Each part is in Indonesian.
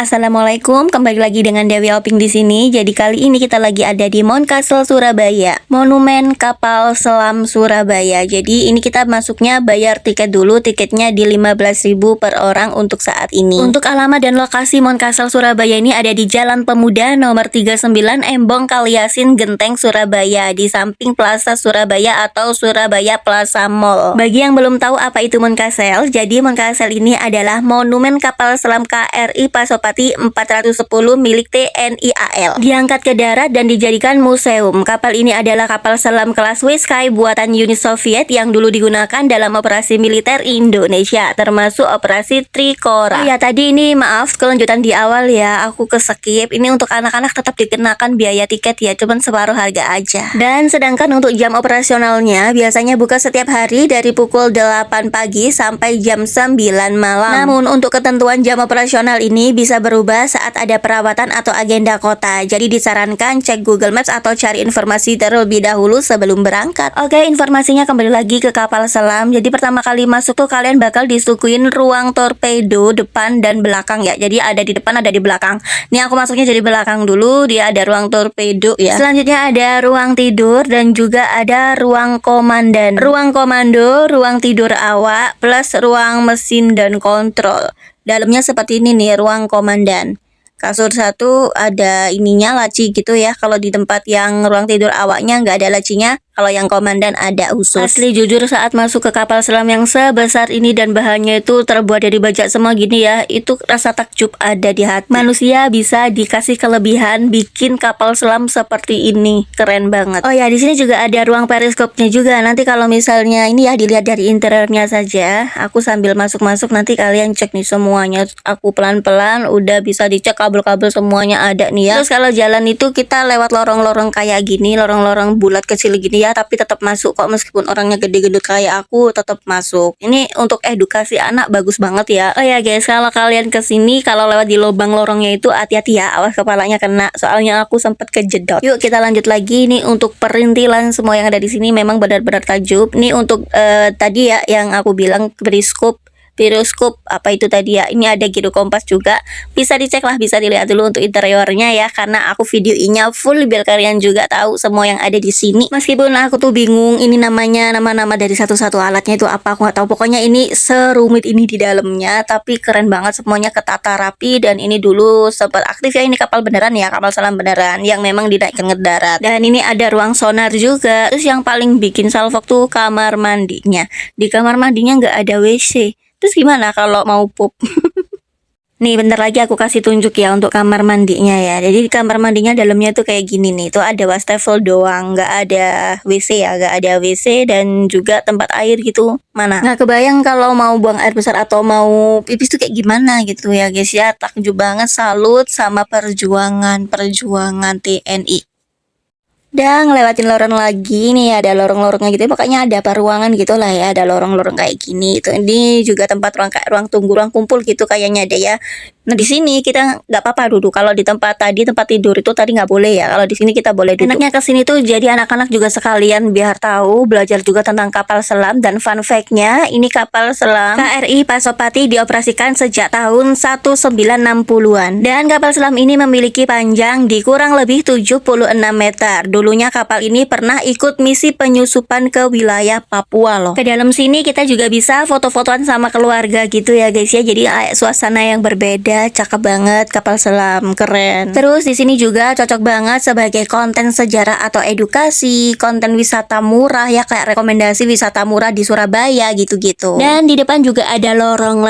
Assalamualaikum, kembali lagi dengan Dewi Oping di sini. Jadi kali ini kita lagi ada di Mount Castle Surabaya, Monumen Kapal Selam Surabaya. Jadi ini kita masuknya bayar tiket dulu, tiketnya di 15.000 per orang untuk saat ini. Untuk alamat dan lokasi Mount Castle Surabaya ini ada di Jalan Pemuda nomor 39 Embong Kaliasin Genteng Surabaya, di samping Plaza Surabaya atau Surabaya Plaza Mall. Bagi yang belum tahu apa itu Mount Castle, jadi Mount Castle ini adalah monumen kapal selam KRI Pasopati 410 milik TNI AL. Diangkat ke darat dan dijadikan museum. Kapal ini adalah kapal selam kelas Sky buatan Uni Soviet yang dulu digunakan dalam operasi militer Indonesia, termasuk operasi Trikora. Oh ya, tadi ini maaf kelanjutan di awal ya, aku keskip. Ini untuk anak-anak tetap dikenakan biaya tiket ya, cuman separuh harga aja. Dan sedangkan untuk jam operasionalnya biasanya buka setiap hari dari pukul 8 pagi sampai jam 9 malam. Namun untuk ketentuan jam operasional ini bisa berubah saat ada perawatan atau agenda kota. Jadi disarankan cek Google Maps atau cari informasi terlebih dahulu sebelum berangkat. Oke, informasinya kembali lagi ke kapal selam. Jadi pertama kali masuk tuh kalian bakal disuguhin ruang torpedo depan dan belakang ya. Jadi ada di depan, ada di belakang. Nih aku masuknya jadi belakang dulu. Dia ada ruang torpedo ya. Selanjutnya ada ruang tidur dan juga ada ruang komandan. Ruang komando, ruang tidur awak plus ruang mesin dan kontrol. Dalamnya seperti ini nih ruang komandan. Kasur satu ada ininya laci gitu ya. Kalau di tempat yang ruang tidur awaknya nggak ada lacinya. Kalau yang komandan ada khusus. Asli jujur saat masuk ke kapal selam yang sebesar ini dan bahannya itu terbuat dari baja semua gini ya, itu rasa takjub ada di hati. Manusia bisa dikasih kelebihan bikin kapal selam seperti ini, keren banget. Oh ya, di sini juga ada ruang periskopnya juga. Nanti kalau misalnya ini ya dilihat dari interiornya saja. Aku sambil masuk-masuk nanti kalian cek nih semuanya. Aku pelan-pelan udah bisa dicek kabel-kabel semuanya ada nih ya. Terus kalau jalan itu kita lewat lorong-lorong kayak gini, lorong-lorong bulat kecil gini ya, tapi tetap masuk kok, meskipun orangnya gede gendut kayak aku tetap masuk. Ini untuk edukasi anak bagus banget ya. Oh ya guys, kalau kalian kesini kalau lewat di lubang lorongnya itu hati-hati ya, awas kepalanya kena, soalnya aku sempet kejedot. Yuk kita lanjut lagi nih untuk perintilan semua yang ada di sini memang benar-benar takjub. Nih untuk tadi ya yang aku bilang periskop apa itu tadi ya, ini ada Giro Kompas juga, bisa dicek lah, bisa dilihat dulu untuk interiornya ya, karena aku videonya full biar kalian juga tahu semua yang ada di sini. Meskipun aku tuh bingung ini namanya, nama-nama dari satu-satu alatnya itu apa, aku nggak tahu. Pokoknya ini serumit ini di dalamnya, tapi keren banget semuanya, ketata rapi. Dan ini dulu sempat aktif ya, ini kapal beneran ya, kapal selam beneran yang memang dinaikkan ke darat. Dan ini ada ruang sonar juga. Terus yang paling bikin salfok tuh kamar mandinya. Di kamar mandinya nggak ada WC. Terus gimana kalau mau pup? Nih bentar lagi aku kasih tunjuk ya untuk kamar mandinya ya. Jadi di kamar mandinya dalamnya tuh kayak gini nih. Tuh ada wastafel doang, nggak ada WC ya, nggak ada WC dan juga tempat air gitu. Mana? Nggak kebayang kalau mau buang air besar atau mau pipis tuh kayak gimana gitu ya guys ya. Takjub banget, salut sama perjuangan TNI. Dan ngelewatin lorong lagi nih, ada lorong-lorongnya gitu ya, pokoknya ada apa ruangan gitu lah ya, ada lorong-lorong kayak gini. Itu ini juga tempat ruang tunggu, ruang kumpul gitu kayaknya ada ya. Nah di sini kita nggak apa-apa duduk. Kalau di tempat tidur itu tadi nggak boleh ya. Kalau di sini kita boleh duduk. Enaknya kesini tuh jadi anak-anak juga sekalian biar tahu, belajar juga tentang kapal selam. Dan fun fact-nya, ini kapal selam KRI Pasopati dioperasikan sejak tahun 1960-an. Dan kapal selam ini memiliki panjang di kurang lebih 76 meter. Dulunya kapal ini pernah ikut misi penyusupan ke wilayah Papua loh. Ke dalam sini kita juga bisa foto-fotoan sama keluarga gitu ya guys ya. Jadi suasana yang berbeda. Cakep banget, kapal selam keren. Terus di sini juga cocok banget sebagai konten sejarah atau edukasi, konten wisata murah ya, kayak rekomendasi wisata murah di Surabaya gitu-gitu. Dan di depan juga ada lorong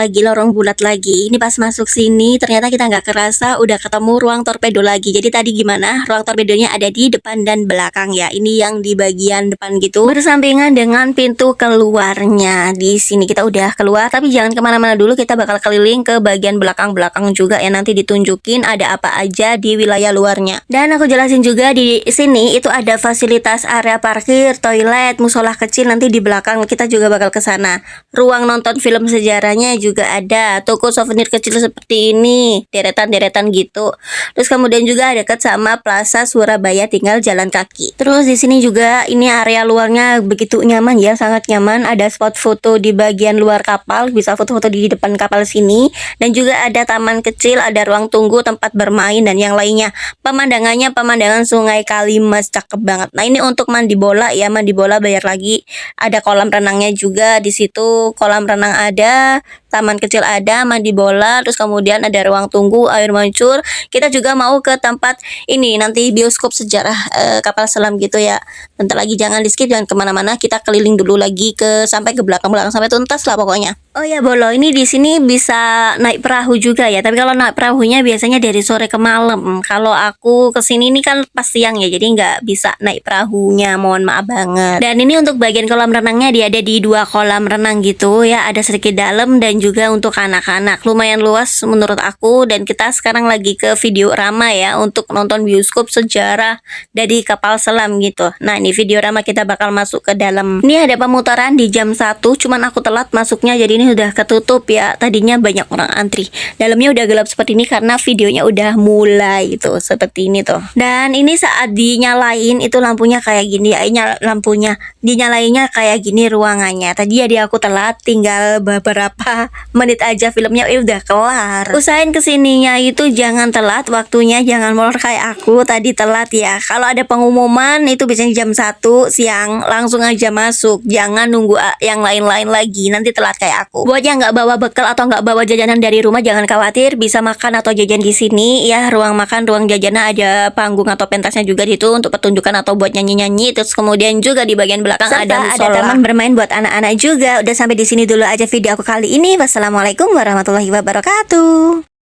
bulat lagi. Ini pas masuk sini ternyata kita nggak kerasa udah ketemu ruang torpedo lagi. Jadi tadi gimana? Ruang torpedonya ada di depan dan belakang ya. Ini yang di bagian depan gitu, bersampingan dengan pintu keluarnya. Di sini kita udah keluar, tapi jangan kemana-mana dulu, kita bakal keliling ke bagian belakang juga ya, nanti ditunjukin ada apa aja di wilayah luarnya. Dan aku jelasin juga di sini itu ada fasilitas area parkir, toilet, musola kecil, nanti di belakang kita juga bakal ke sana. Ruang nonton film sejarahnya juga ada, toko souvenir kecil seperti ini, deretan-deretan gitu. Terus kemudian juga dekat sama Plaza Surabaya, tinggal jalan kaki. Terus di sini juga ini area luarnya begitu nyaman ya, sangat nyaman. Ada spot foto di bagian luar kapal, bisa foto-foto di depan kapal sini, dan juga ada taman taman kecil, ada ruang tunggu, tempat bermain dan yang lainnya. Pemandangannya pemandangan Sungai Kalimas, cakep banget. Nah, ini untuk mandi bola ya, mandi bola bayar lagi. Ada kolam renangnya juga di situ, kolam renang ada, taman kecil ada, mandi bola, terus kemudian ada ruang tunggu, air mancur. Kita juga mau ke tempat ini nanti bioskop sejarah kapal selam gitu ya. Bentar lagi, jangan di skip, jangan kemana-mana, kita keliling dulu lagi sampai ke belakang-belakang sampai tuntas lah pokoknya. Oh ya Bolo, ini di sini bisa naik perahu juga ya. Tapi kalau naik perahunya biasanya dari sore ke malam. Kalau aku kesini ini kan pas siang ya, jadi nggak bisa naik perahunya. Mohon maaf banget. Dan ini untuk bagian kolam renangnya, dia ada di 2 kolam renang gitu ya. Ada sedikit dalam dan juga untuk anak-anak. Lumayan luas menurut aku. Dan kita sekarang lagi ke video Rama ya, untuk nonton bioskop sejarah dari kapal selam gitu. Nah, ini video Rama, kita bakal masuk ke dalam. Ini ada pemutaran di jam 1, cuman aku telat masuknya, jadi ini udah ketutup ya. Tadinya banyak orang antri. Dalamnya udah gelap seperti ini karena videonya udah mulai gitu, seperti ini tuh. Dan ini saat dinyalain itu lampunya kayak gini ya, lampunya dinyalainnya kayak gini ruangannya. Tadi ya aku telat, tinggal beberapa menit aja filmnya udah kelar. Usahain kesininya itu jangan telat waktunya, jangan molor kayak aku tadi telat ya. Kalau ada pengumuman itu biasanya jam 1 siang, langsung aja masuk, jangan nunggu yang lain-lain lagi, nanti telat kayak aku. Buat yang nggak bawa bekal atau nggak bawa jajanan dari rumah, jangan khawatir, bisa makan atau jajan di sini ya. Ruang makan, ruang jajanan, ada panggung atau pentasnya juga di situ untuk pertunjukan atau buat nyanyi-nyanyi. Terus kemudian juga di bagian belakang ada taman bermain buat anak-anak juga. Udah sampai di sini dulu aja video aku kali ini. Wassalamualaikum warahmatullahi wabarakatuh.